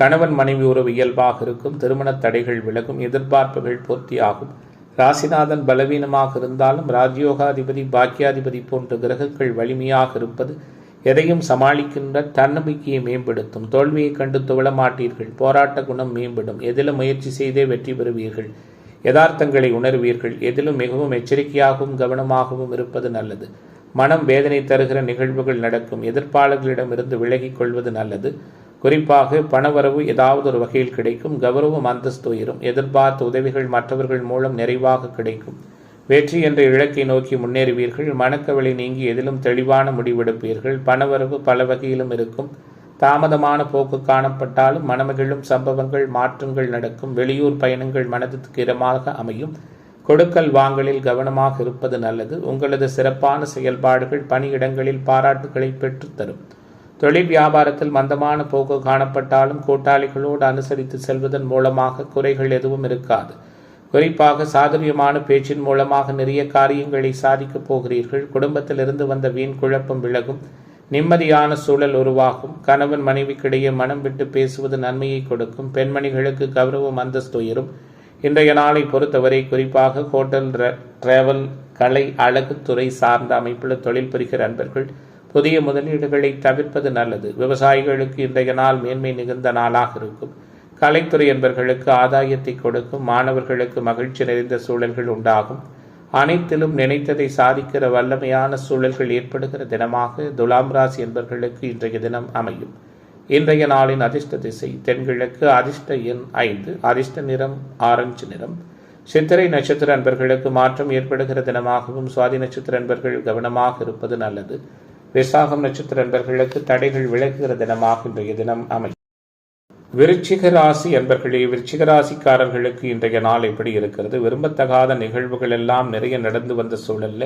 A: கணவன் மனைவி உறவு இயல்பாக இருக்கும். திருமண தடைகள் விலகும். எதிர்பார்ப்புகள் பூர்த்தியாகும். ராசிநாதன் பலவீனமாக இருந்தாலும் ராஜயோகாதிபதி, பாக்கியாதிபதி போன்ற கிரகங்கள் வலிமையாக இருப்பது எதையும் சமாளிக்கின்ற தன்னம்பிக்கையை மேம்படுத்தும். தோல்வியை கண்டு துவள மாட்டீர்கள். போராட்ட குணம் மேம்படும். எதிலும் முயற்சி செய்தே வெற்றி பெறுவீர்கள். யதார்த்தங்களை உணர்வீர்கள். எதிலும் மிகவும் எச்சரிக்கையாகவும் கவனமாகவும் இருப்பது நல்லது. மனம் வேதனை தருகிற நிகழ்வுகள் நடக்கும். எதிர்ப்பாளர்களிடமிருந்து விலகிக் கொள்வது நல்லது. குறிப்பாக பணவரவு ஏதாவது ஒரு வகையில் கிடைக்கும். கௌரவம் அந்தஸ்து உயரும். எதிர்பார்த்த உதவிகள் மற்றவர்கள் மூலம் நிறைவாக கிடைக்கும். வெற்றி என்ற இலக்கை நோக்கி முன்னேறுவீர்கள். மனக்கவலை நீங்கி எதிலும் தெளிவான முடிவெடுப்பீர்கள். பணவரவு பல வகையிலும் இருக்கும். தாமதமான போக்கு காணப்பட்டாலும் மனமகிழும் சம்பவங்கள், மாற்றங்கள் நடக்கும். வெளியூர் பயணங்கள் மனதுக்கு இடமாக அமையும். கொடுக்கல் வாங்கலில் கவனமாக இருப்பது நல்லது. உங்களது சிறப்பான செயல்பாடுகள் பணியிடங்களில் பாராட்டுகளை பெற்றுத்தரும். தொழில் வியாபாரத்தில் மந்தமான போக்கு காணப்பட்டாலும் கூட்டாளிகளோடு அனுசரித்து செல்வதன் மூலமாக குறைகள் எதுவும் இருக்காது. குறிப்பாக சாதுரியமான பேச்சின் மூலமாக நிறைய காரியங்களை சாதிக்கப் போகிறீர்கள். குடும்பத்திலிருந்து வந்த வீண் குழப்பம் விலகும். நிம்மதியான சூழல் உருவாகும். கணவன் மனைவிக்கிடையே மனம் விட்டு பேசுவது நன்மையை கொடுக்கும். பெண்மணிகளுக்கு கௌரவம் அந்தஸ்து உயரும். இன்றைய நாளை பொறுத்தவரை குறிப்பாக ஹோட்டல், டிராவல், கலை, அழகுத்துறை சார்ந்த அமைப்பில் தொழில் புரிகிற அன்பர்கள் புதிய முதலீடுகளை தவிர்ப்பது நல்லது. விவசாயிகளுக்கு இன்றைய நாள் மேன்மை மிகுந்த நாளாக இருக்கும். கலைத்துறை என்பர்களுக்கு ஆதாயத்தை கொடுக்கும். மாணவர்களுக்கு மகிழ்ச்சி நிறைந்த சூழல்கள் உண்டாகும். அனைத்திலும் நினைத்ததை சாதிக்கிற வல்லமையான சூழல்கள் ஏற்படுகிற தினமாக துலாம் ராசி என்பர்களுக்கு இன்றைய தினம் அமையும். இன்றைய நாளின் அதிர்ஷ்ட திசை தென்கிழக்கு. அதிர்ஷ்ட எண் 5. அதிர்ஷ்ட நிறம் ஆரஞ்சு நிறம். சித்திரை நட்சத்திர அன்பர்களுக்கு மாற்றம் ஏற்படுகிற தினமாகவும், சுவாதி நட்சத்திர அன்பர்கள் கவனமாக இருப்பது நல்லது. விசாகம் நட்சத்திர அன்பர்களுக்கு தடைகள் விலகுகிற தினமாக இன்றைய தினம் அமையும். விருச்சிக ராசி அன்பர்களே, விருச்சிக ராசிக்காரர்களுக்கு இன்றைய நாள் எப்படி இருக்கிறது? விரும்பத்தகாத நிகழ்வுகள் எல்லாம் நிறைய நடந்து வந்த சூழல்ல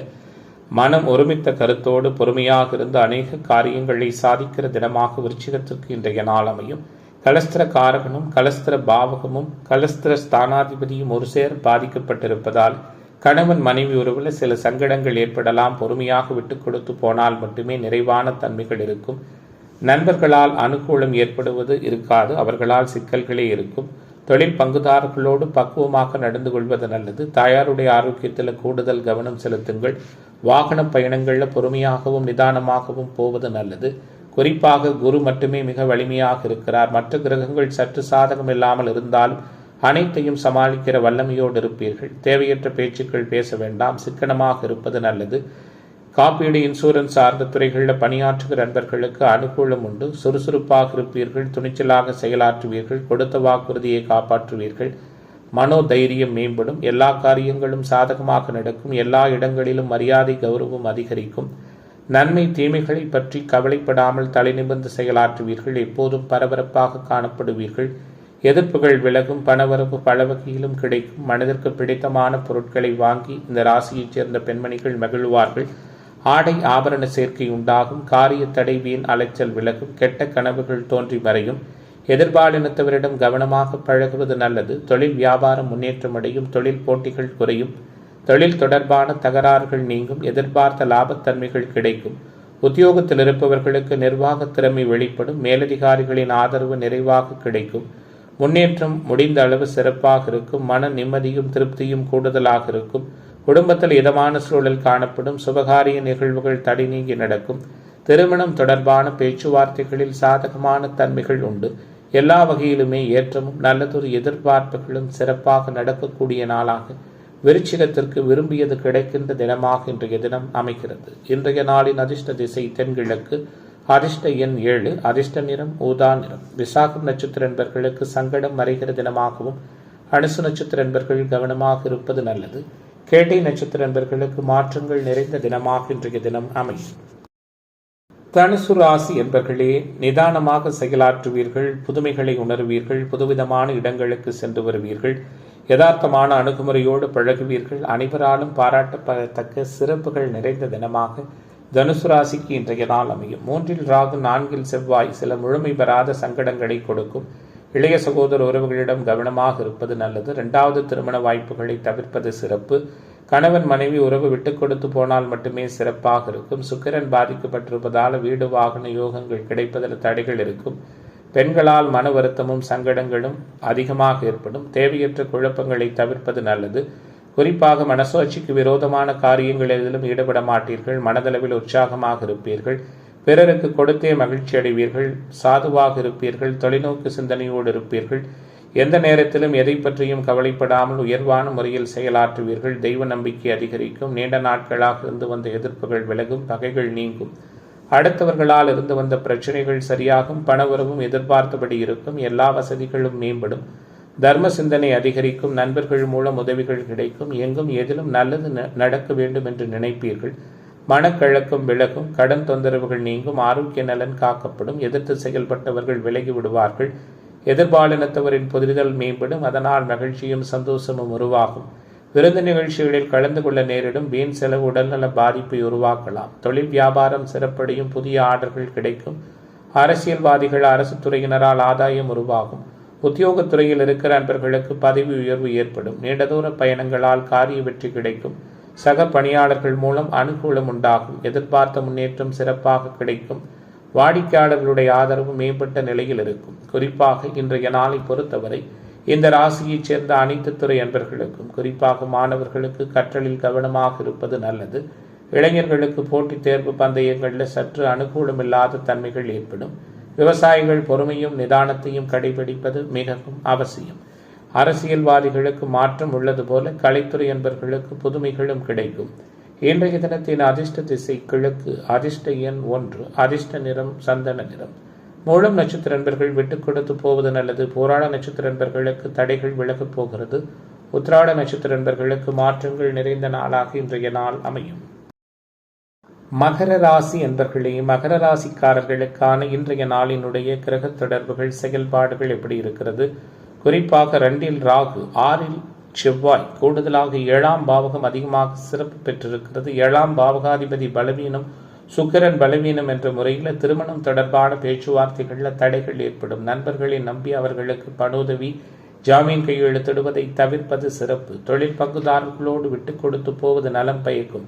A: மனம் ஒருமித்த கருத்தோடு பொறுமையாக இருந்து அநேக காரியங்களை சாதிக்கிற தினமாக விருச்சிகத்திற்கு இன்றைய நாள் அமையும். கலஸ்திர காரகனும் கலஸ்திர பாவகமும் கலஸ்திர ஸ்தானாதிபதியும் ஒரு சேர பாதிக்கப்பட்டிருப்பதால் கணவன் மனைவி உறவில் சில சங்கடங்கள் ஏற்படலாம். பொறுமையாக விட்டு கொடுத்து போனால் மட்டுமே நிறைவான தன்மைகள் இருக்கும். நண்பர்களால் அனுகூலம் ஏற்படுவது இருக்காது, அவர்களால் சிக்கல்களே இருக்கும். தொழில் பங்குதாரர்களோடு பக்குவமாக நடந்து கொள்வது நல்லது. தாயாருடைய ஆரோக்கியத்தில் கூடுதல் கவனம் செலுத்துங்கள். வாகன பயணங்களில் பொறுமையாகவும் நிதானமாகவும் போவது நல்லது. குறிப்பாக குரு மட்டுமே மிக வலிமையாக இருக்கிறார். மற்ற கிரகங்கள் சற்று சாதகம் இல்லாமல் இருந்தாலும் அனைத்தையும் சமாளிக்கிற வல்லமையோடு இருப்பீர்கள். தேவையற்ற பேச்சுக்கள் பேச வேண்டாம். சிக்கனமாக இருப்பது நல்லது. காப்பீடு, இன்சூரன்ஸ் சார்ந்த துறைகளில் பணியாற்றுகிற நண்பர்களுக்கு அனுகூலம் உண்டு. சுறுசுறுப்பாக இருப்பீர்கள். துணிச்சலாக செயலாற்றுவீர்கள். கொடுத்த வாக்குறுதியை காப்பாற்றுவீர்கள். மனோதைரியம் மேம்படும். எல்லா காரியங்களும் சாதகமாக நடக்கும். எல்லா இடங்களிலும் மரியாதை கௌரவம் அதிகரிக்கும். நன்மை தீமைகளை பற்றி கவலைப்படாமல் தலைநிமிர்ந்து செயலாற்றுவீர்கள். எப்போதும் பரபரப்பாக காணப்படுவீர்கள். எதிர்ப்புகள் விலகும். பணவரவு பல வகையிலும் கிடைக்கும். மனதிற்கு பிடித்தமான பொருட்களை வாங்கி இந்த ராசியைச் சேர்ந்த பெண்மணிகள் மகிழ்வார்கள். ஆடை ஆபரண சேர்க்கை உண்டாகும். காரிய தடை, வீண் அலைச்சல் விலகும். கெட்ட கனவுகள் தோன்றி மறையும். எதிர்பாலினத்தவரிடம் கவனமாக பழகுவது நல்லது. தொழில் வியாபாரம் முன்னேற்றமடையும். தொழில் போட்டிகள் குறையும். தொழில் தொடர்பான தகராறுகள் நீங்கும். எதிர்பார்த்த லாபத்தன்மைகள் கிடைக்கும். உத்தியோகத்தில் இருப்பவர்களுக்கு நிர்வாக திறமை வெளிப்படும். மேலதிகாரிகளின் ஆதரவு நிறைவாக கிடைக்கும். முன்னேற்றம் முடிந்த அளவு சிறப்பாக இருக்கும். மன நிம்மதியும் திருப்தியும் கூடுதலாக இருக்கும். குடும்பத்தில் இதமான சூழல் காணப்படும். சுபகாரிய நிகழ்வுகள் தடை நீங்கி நடக்கும். திருமணம் தொடர்பான பேச்சுவார்த்தைகளில் சாதகமான தன்மைகள் உண்டு. எல்லா வகையிலுமே ஏற்றமும் நல்லதொரு எதிர்பார்ப்புகளும் சிறப்பாக நடக்கக்கூடிய நாளாக விருச்சிகத்திற்கு விரும்பியது கிடைக்கின்ற தினமாக இன்றைய தினம் அமைகிறது. இன்றைய நாளின் அதிர்ஷ்ட திசை தென்கிழக்கு. அதிர்ஷ்ட எண் 7. அதிர்ஷ்ட நிறம் ஊதா நிறம். விசாகம் நட்சத்திர என்பர்களுக்கு சங்கடம் மறைகிற தினமாகவும் அனுசு நட்சத்திர என்பர்கள் கவனமாக இருப்பது நல்லது. கேட்டை நட்சத்திர என்பர்களுக்கு மாற்றங்கள் நிறைந்த தினமாக இன்றைய தினம் அமையும். தனுசு ராசி என்பர்களே, நிதானமாக செயலாற்றுவீர்கள். புதுமைகளை உணர்வீர்கள். புதுவிதமான இடங்களுக்கு சென்று வருவீர்கள். யதார்த்தமான அணுகுமுறையோடு பழகுவீர்கள். அனைவராலும் பாராட்டப்படத்தக்க சிறப்புகள் நிறைந்த தினமாக தனுசு ராசிக்கு இன்றைய நாள் அமையும். 3 ராகு 4 செவ்வாய் சில முழுமை பெறாத சங்கடங்களை கொடுக்கும். இளைய சகோதர உறவுகளிடம் கவனமாக இருப்பது நல்லது. 2வது திருமண வாய்ப்புகளை தவிர்ப்பது சிறப்பு. கணவன் மனைவி உறவு விட்டு கொடுத்து போனால் மட்டுமே சிறப்பாக இருக்கும். சுக்கிரன் பாதிக்கப்பட்டிருப்பதால் வீடு வாகன யோகங்கள் கிடைப்பதில் தடைகள் இருக்கும். பெண்களால் மன வருத்தமும் சங்கடங்களும் அதிகமாக ஏற்படும். தேவையற்ற குழப்பங்களை தவிர்ப்பது நல்லது. குறிப்பாக மனசாட்சிக்கு விரோதமான காரியங்கள் எதிலும் ஈடுபட மாட்டீர்கள். மனதளவில் உற்சாகமாக இருப்பீர்கள். பிறருக்கு கொடுத்தே மகிழ்ச்சி அடைவீர்கள். சாதுவாக இருப்பீர்கள். தொலைநோக்கு சிந்தனையோடு இருப்பீர்கள். எந்த நேரத்திலும் எதை பற்றியும் கவலைப்படாமல் உயர்வான முறையில் செயலாற்றுவீர்கள். தெய்வ நம்பிக்கை அதிகரிக்கும். நீண்ட நாட்களாக இருந்து வந்த எதிர்ப்புகள் விலகும். பகைகள் நீங்கும். அடுத்தவர்களால் இருந்து வந்த பிரச்சனைகள் சரியாகும். பணவரவும் எதிர்பார்த்தபடி இருக்கும். எல்லா வசதிகளும் மேம்படும். தர்ம சிந்தனை அதிகரிக்கும். நண்பர்கள் மூலம் உதவிகள் கிடைக்கும். எங்கும் எதிலும் நல்லது நடக்க வேண்டும் என்று நினைப்பீர்கள். மனக்கழக்கம் விலகும். கடன் தொந்தரவுகள் நீங்கும். ஆரோக்கிய நலன் காக்கப்படும். எதிர்த்து செயல்பட்டவர்கள் விலகி விடுவார்கள். எதிர்பாலினத்தவரின் புரிதல் மேம்படும். அதனால் மகிழ்ச்சியும் சந்தோஷமும் உருவாகும். விருந்து நிகழ்ச்சிகளில் கலந்து கொள்ள நேரிடும். வீண் செலவு உடல்நல பாதிப்பை உருவாக்கலாம். தொழில் வியாபாரம் சிறப்படையும். புதிய ஆர்டர்கள் கிடைக்கும். அரசியல்வாதிகள் அரசு துறையினரால் ஆதாயம் உருவாகும். உத்தியோகத்துறையில் இருக்கிற நண்பர்களுக்கு பதவி உயர்வு ஏற்படும். நீண்ட தூர பயணங்களால் காரிய வெற்றி கிடைக்கும். சக பணியாளர்கள் மூலம் அனுகூலம் உண்டாகும். எதிர்பார்த்த முன்னேற்றம் சிறப்பாக கிடைக்கும். வாடிக்கையாளர்களுடைய ஆதரவு மேம்பட்ட நிலையில் இருக்கும். குறிப்பாக இன்றைய நாளை பொறுத்தவரை இந்த ராசியைச் சேர்ந்த அனைத்து துறை அன்பர்களுக்கும், குறிப்பாக மாணவர்களுக்கு கற்றலில் கவனமாக இருப்பது நல்லது. இளைஞர்களுக்கு போட்டித் தேர்வு பந்தயங்களில் சற்று அனுகூலமில்லாத தன்மைகள் ஏற்படும். விவசாயிகள் பொறுமையும் நிதானத்தையும் கடைபிடிப்பது மிகவும் அவசியம். அரசியல்வாதிகளுக்கு மாற்றம் உள்ளது போல கலைத்துறை என்பர்களுக்கு புதுமைகளும் கிடைக்கும். இன்றைய தினத்தின் அதிர்ஷ்ட திசை கிழக்கு. அதிர்ஷ்ட எண் 1. அதிர்ஷ்ட நிறம் சந்தன நிறம். மூலம் நட்சத்திர நண்பர்கள் விட்டுக் கொடுத்து போவது நல்லது. போராட நட்சத்திர நண்பர்களுக்கு தடைகள் விலகப் போகிறது. உத்திராட நட்சத்திர நண்பர்களுக்கு மாற்றங்கள் நிறைந்த நாளாக இன்றைய நாள் அமையும். மகர ராசி என்பர்களே, மகர ராசிக்காரர்களுக்கான இன்றைய நாளினுடைய கிரக தொடர்புகள் செயல்பாடுகள் எப்படி இருக்கிறது? குறிப்பாக 2 ராகு 6 செவ்வாய், கூடுதலாக 7ஆம் பாவகம் அதிகமாக சிறப்பு பெற்றிருக்கிறது. 7ஆம் பாவகாதிபதி பலவீனம், சுக்கிரன் பலவீனம் என்ற முறையில் திருமணம் தொடர்பான பேச்சுவார்த்தைகளில் தடைகள் ஏற்படும். நண்பர்களை நம்பி அவர்களுக்கு பணோதவி, ஜாமீன் கையெழுத்திடுவதை தவிர்ப்பது சிறப்பு. தொழில் பங்குதாரர்களோடு விட்டுக் கொடுத்து போவது நலம் பயக்கும்.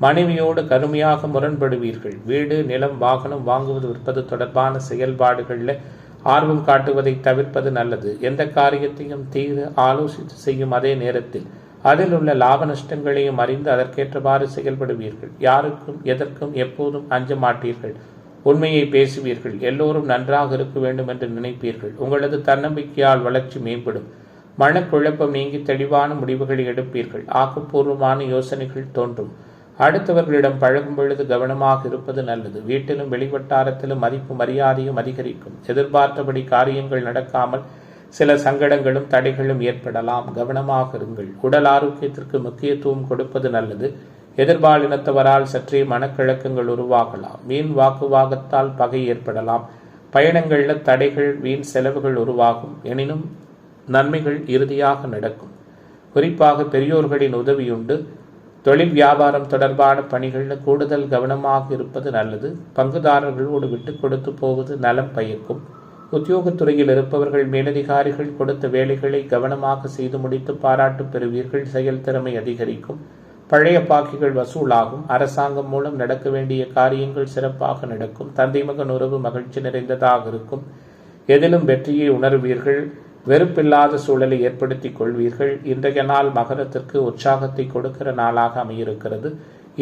A: மனைவியோடு கடுமையாக முரண்படுவீர்கள். வீடு, நிலம், வாகனம் வாங்குவது விற்பது தொடர்பான செயல்பாடுகளில் ஆர்வம் காட்டுவதை தவிர்ப்பது நல்லது. எந்த காரியத்தையும் தீர ஆலோசித்து செய்யும் அதே நேரத்தில் அதில் உள்ள லாப நஷ்டங்களையும் அறிந்து அதற்கேற்றவாறு செயல்படுவீர்கள். யாருக்கும் எதற்கும் எப்போதும் அஞ்ச மாட்டீர்கள். உண்மையை பேசுவீர்கள். எல்லோரும் நன்றாக இருக்க வேண்டும் என்று நினைப்பீர்கள். உங்களது தன்னம்பிக்கையால் வளர்ச்சி மேம்படும். மனக்குழப்பம் நீங்கி தெளிவான முடிவுகளை எடுப்பீர்கள். ஆக்கப்பூர்வமான யோசனைகள் தோன்றும். அடுத்தவர்களிடம் பழகும் பொழுது கவனமாக இருப்பது நல்லது. வீட்டிலும் வெளிவட்டாரத்திலும் மதிப்பு மரியாதையும் அதிகரிக்கும். எதிர்பார்த்தபடி காரியங்கள் நடக்காமல் சில சங்கடங்களும் தடைகளும் ஏற்படலாம். கவனமாக இருங்கள். உடல் ஆரோக்கியத்திற்கு முக்கியத்துவம் கொடுப்பது நல்லது. எதிர்பாலினத்தவரால் சற்றே மனக்கிழக்கங்கள் உருவாகலாம். வீண் வாக்குவாதத்தால் பகை ஏற்படலாம். பயணங்களில் தடைகள், வீண் செலவுகள் உருவாகும். எனினும் நன்மைகள் இறுதியாக நடக்கும். குறிப்பாக பெரியோர்களின் உதவியுண்டு. தொழில் வியாபாரம் தொடர்பான பணிகளில் கூடுதல் கவனமாக இருப்பது நல்லது. பங்குதாரர்களோடு விட்டு கொடுத்து போவது நலம் பயக்கும். உத்தியோகத்துறையில் இருப்பவர்கள் மேலதிகாரிகள் கொடுத்த வேலைகளை கவனமாக செய்து முடித்து பாராட்டு பெறுவீர்கள். செயல்திறமை அதிகரிக்கும். பழைய பாக்கிகள் வசூலாகும். அரசாங்கம் மூலம் நடக்க வேண்டிய காரியங்கள் சிறப்பாக நடக்கும். தந்தை மகன் உறவு மகிழ்ச்சி நிறைந்ததாக இருக்கும். எதிலும் வெற்றியை உணர்வீர்கள். வெறுப்பில்லாத சூழலை ஏற்படுத்திக் கொள்வீர்கள். இன்றைய நாள் மகரத்திற்கு உற்சாகத்தை கொடுக்கிற நாளாக அமையிருக்கிறது.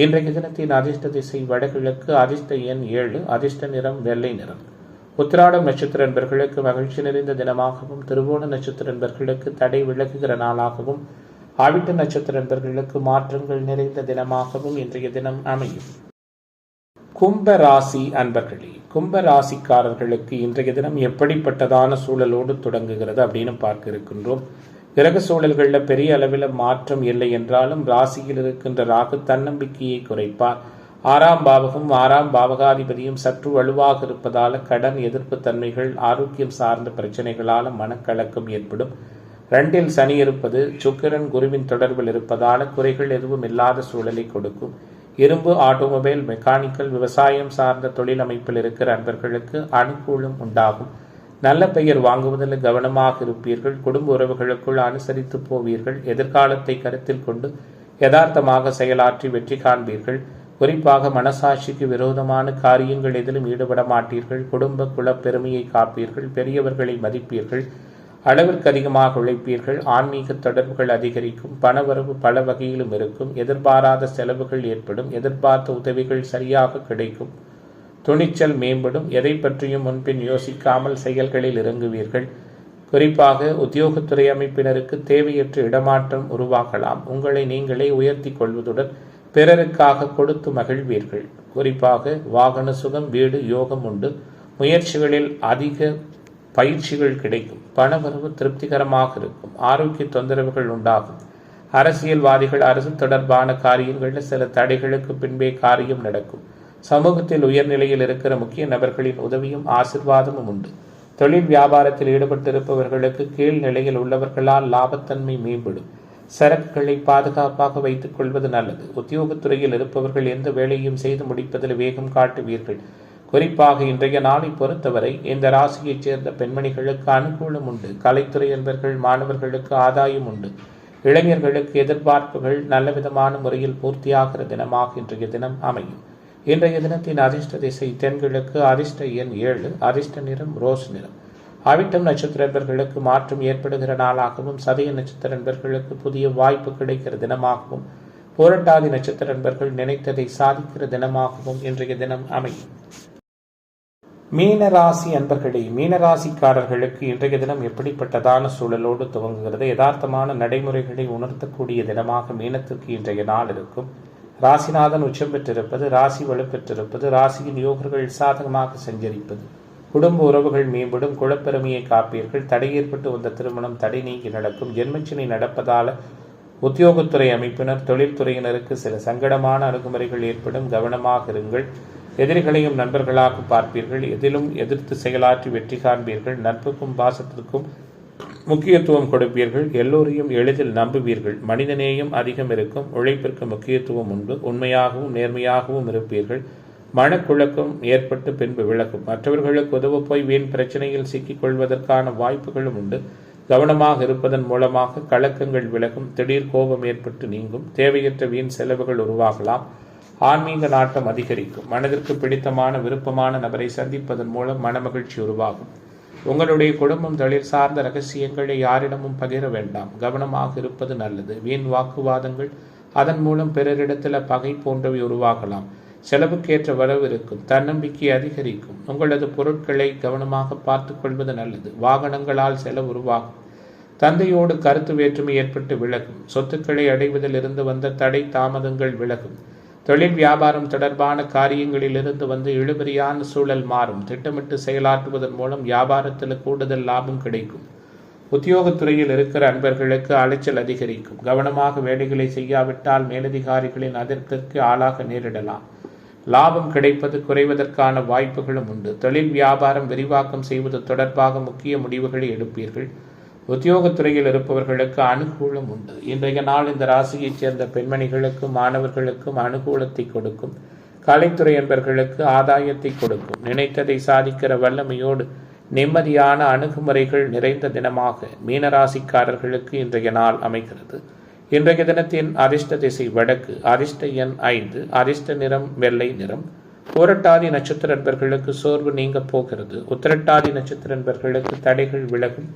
A: இன்றைய தினத்தின் அதிர்ஷ்ட திசை வடகிழக்கு. அதிர்ஷ்ட எண் 7. அதிர்ஷ்ட நிறம் வெள்ளை நிறம். உத்திராடம் நட்சத்திர நண்பர்களுக்கு மகிழ்ச்சி நிறைந்த தினமாகவும், திருவோண நட்சத்திர நண்பர்களுக்கு தடை விலகுகிற நாளாகவும், ஆவிட்ட நட்சத்திர நண்பர்களுக்கு மாற்றங்கள் நிறைந்த தினமாகவும் இன்றைய தினம் அமையும். கும்ப ராசி அன்பர்களே, கும்ப ராசிக்காரர்களுக்கு இன்றைய தினம் எப்படிப்பட்டதான சூழலோடு தொடங்குகிறது அப்படின்னு பார்க்க இருக்கின்றோம். கிரக சூழல்களில் பெரிய அளவில் மாற்றம் இல்லை என்றாலும் ராசியில் இருக்கின்ற ராகு தன்னம்பிக்கையை குறைப்பார். 6ஆம் பாவகம் 6ஆம் பாவகாதிபதியும் சற்று வலுவாக இருப்பதால் கடன் எதிர்ப்பு தன்மைகள், ஆரோக்கியம் சார்ந்த பிரச்சனைகளால் மனக்கலக்கம் ஏற்படும். 2இல் சனி இருப்பது சுக்கிரன் குருவின் தொடர்பில் இருப்பதால் குறைகள் எதுவும் இல்லாத சூழலை கொடுக்கும். இரும்பு, ஆட்டோமொபைல், மெக்கானிக்கல், விவசாயம் சார்ந்த தொழில் அமைப்பில் இருக்கிற அன்பர்களுக்கு அனுகூலம் உண்டாகும். நல்ல பெயர் வாங்குவதில் கவனமாக இருப்பீர்கள். குடும்ப உறவுகளுக்குள் அனுசரித்து போவீர்கள். எதிர்காலத்தை கருத்தில் கொண்டு யதார்த்தமாக செயலாற்றி வெற்றி காண்பீர்கள். குறிப்பாக மனசாட்சிக்கு விரோதமான காரியங்கள் எதிலும் ஈடுபட மாட்டீர்கள். குடும்ப குலப்பெருமையை காப்பீர்கள். பெரியவர்களை மதிப்பீர்கள். அளவிற்கு அதிகமாக உழைப்பீர்கள். ஆன்மீக தொடர்புகள் அதிகரிக்கும். பணவரவு பல வகையிலும் இருக்கும். எதிர்பாராத செலவுகள் ஏற்படும். எதிர்பார்த்த உதவிகள் சரியாக கிடைக்கும். துணிச்சல் மேம்படும். எதை பற்றியும் முன்பின் யோசிக்காமல் செயல்களில் இறங்குவீர்கள். குறிப்பாக உத்தியோகத்துறை அமைப்பினருக்கு தேவையற்ற இடமாற்றம் உருவாகலாம். உங்களை நீங்களே உயர்த்தி கொள்வதுடன் பிறருக்காக கொடுத்து மகிழ்வீர்கள். குறிப்பாக வாகன சுகம், வீடு யோகம் உண்டு. முயற்சிகளில் அதிக பயிற்சிகள் கிடைக்கும். பணவரவு திருப்திகரமாக இருக்கும். ஆரோக்கிய தொந்தரவுகள் உண்டாகும். அரசியல்வாதிகள் அரசு தொடர்பான காரியங்களில் சில தடைகளுக்கு பின்பே காரியம் நடக்கும். சமூகத்தில் உயர்நிலையில் இருக்கிற முக்கிய நபர்களின் உதவியும் ஆசிர்வாதமும் உண்டு. தொழில் வியாபாரத்தில் ஈடுபட்டிருப்பவர்களுக்கு கீழ் நிலையில் உள்ளவர்களால் லாபத்தன்மை மேம்படும். சரக்குகளை பாதுகாப்பாக வைத்துக் கொள்வது நல்லது. உத்தியோகத்துறையில் இருப்பவர்கள் எந்த வேலையும் செய்து முடிப்பதில் வேகம் காட்டுவீர்கள். குறிப்பாக இன்றைய நாளை பொறுத்தவரை இந்த ராசியைச் சேர்ந்த பெண்மணிகளுக்கு அனுகூலம் உண்டு. கலைத்துறை என்பர்கள் மாணவர்களுக்கு ஆதாயம் உண்டு. இளைஞர்களுக்கு எதிர்பார்ப்புகள் நல்லவிதமான முறையில் பூர்த்தியாகிற தினமாக இன்றைய தினம் அமையும். இன்றைய தினத்தின் அதிர்ஷ்ட திசை தென்கிழக்கு. அதிர்ஷ்ட எண் 7. அதிர்ஷ்ட நிறம் ரோஸ் நிறம். அவிட்டம் நட்சத்திர நண்பர்களுக்கு மாற்றம் ஏற்படுகிற நாளாகவும், சதய நட்சத்திர நண்பர்களுக்கு புதிய வாய்ப்பு கிடைக்கிற தினமாகவும், புரட்டாதி நட்சத்திர நண்பர்கள் நினைத்ததை சாதிக்கிற தினமாகவும் இன்றைய தினம் அமையும். மீனராசி அன்பர்களே, மீனராசிக்காரர்களுக்கு இன்றைய தினம் எப்படிப்பட்டதான சூழலோடு துவங்குகிறது? யதார்த்தமான நடைமுறைகளை உணர்த்தக்கூடிய தினமாக மீனத்திற்கு இன்றைய நாள் இருக்கும். ராசிநாதன் உச்சம் பெற்றிருப்பது, ராசி வலுப்பெற்றிருப்பது, ராசியின் யோகர்கள் சாதகமாக சஞ்சரிப்பது, குடும்ப உறவுகள் மேம்படும். குலப்பெருமையை காப்பீர்கள். தடை ஏற்பட்டு வந்த திருமணம் தடை நீங்கி நடக்கும். ஜென்மச்சினை நடப்பதால் உத்தியோகத்துறை அமைப்பினர், தொழில்துறையினருக்கு சில சங்கடமான அணுகுமுறைகள் ஏற்படும். கவனமாக இருங்கள். எதிரிகளையும் நண்பர்களாக பார்ப்பீர்கள். எதிலும் எதிர்த்து செயலாற்றி வெற்றி காண்பீர்கள். நட்புக்கும் பாசத்திற்கும் முக்கியத்துவம் கொடுப்பீர்கள். எல்லோரையும் எளிதில் நம்புவீர்கள். மனிதநேயம் அதிகம் இருக்கும். உழைப்பிற்கு முக்கியத்துவம் உண்டு. உண்மையாகவும் நேர்மையாகவும் இருப்பீர்கள். மனக்குழக்கம் ஏற்பட்டு பின்பு விலகும். மற்றவர்களுக்கு உதவ போய் வீண் பிரச்சனையில் சிக்கிக் கொள்வதற்கான வாய்ப்புகளும் உண்டு. கவனமாக இருப்பதன் மூலமாக கலக்கங்கள் விலகும். திடீர் கோபம் ஏற்பட்டு நீங்கும். தேவையற்ற வீண் செலவுகள் உருவாகலாம். ஆன்மீக நாட்டம் அதிகரிக்கும். மனதிற்கு பிடித்தமான விருப்பமான நபரை சந்திப்பதன் மூலம் மனமகிழ்ச்சி உருவாகும். உங்களுடைய குடும்பம் தொழில் சார்ந்த ரகசியங்களை யாரிடமும் பகிர வேண்டாம். கவனமாக இருப்பது நல்லது. வீண் வாக்குவாதங்கள், அதன் மூலம் பிறரிடத்தில் பகை போன்றவை உருவாகலாம். செலவுக்கேற்ற வரவு இருக்கும். தன்னம்பிக்கை அதிகரிக்கும். உங்களது பொருட்களை கவனமாக பார்த்துக் கொள்வது நல்லது. வாகனங்களால் செலவு உருவாகும். தந்தையோடு கருத்து வேற்றுமை ஏற்பட்டு விலகும். சொத்துக்களை அடைவதில் இருந்து வந்த தடை தாமதங்கள் விலகும். தொழில் வியாபாரம் தொடர்பான காரியங்களில் இருந்து வந்து இழுபறியான சூழல் மாறும். திட்டமிட்டு செயலாற்றுவதன் மூலம் வியாபாரத்தில் கூடுதல் லாபம் கிடைக்கும். உத்தியோகத்துறையில் இருக்கிற அன்பர்களுக்கு அலைச்சல் அதிகரிக்கும். கவனமாக வேலைகளை செய்யாவிட்டால் மேலதிகாரிகளின் அதிருப்திக்கு ஆளாக நேரிடலாம். லாபம் கிடைப்பது குறைவதற்கான வாய்ப்புகளும் உண்டு. தொழில் வியாபாரம் விரிவாக்கம் செய்வது தொடர்பாக முக்கிய முடிவுகளை எடுப்பீர்கள். உத்தியோகத்துறையில் இருப்பவர்களுக்கு அனுகூலம் உண்டு. இன்றைய நாள் இந்த ராசியைச் சேர்ந்த பெண்மணிகளுக்கும் மாணவர்களுக்கும் அனுகூலத்தை கொடுக்கும். கலைத்துறை என்பவர்களுக்கு ஆதாயத்தை கொடுக்கும். நினைத்ததை சாதிக்கிற வல்லமையோடு நிம்மதியான அணுகுமுறைகள் நிறைந்த தினமாக மீனராசிக்காரர்களுக்கு இன்றைய நாள் அமைகிறது. இன்றைய தினத்தின் அதிர்ஷ்ட திசை வடக்கு. அதிர்ஷ்ட எண் 5. அதிர்ஷ்ட நிறம் வெள்ளை நிறம். பூரட்டாதி நட்சத்திர நண்பர்களுக்கு சோர்வு நீங்க போகிறது. உத்திரட்டாதி நட்சத்திர நண்பர்களுக்கு தடைகள் விலகும்.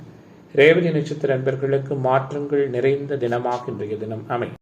A: ரேவதி நட்சத்திர நண்பர்களுக்கு மாற்றங்கள் நிறைந்த தினமாக இன்றைய தினம் அமையும்.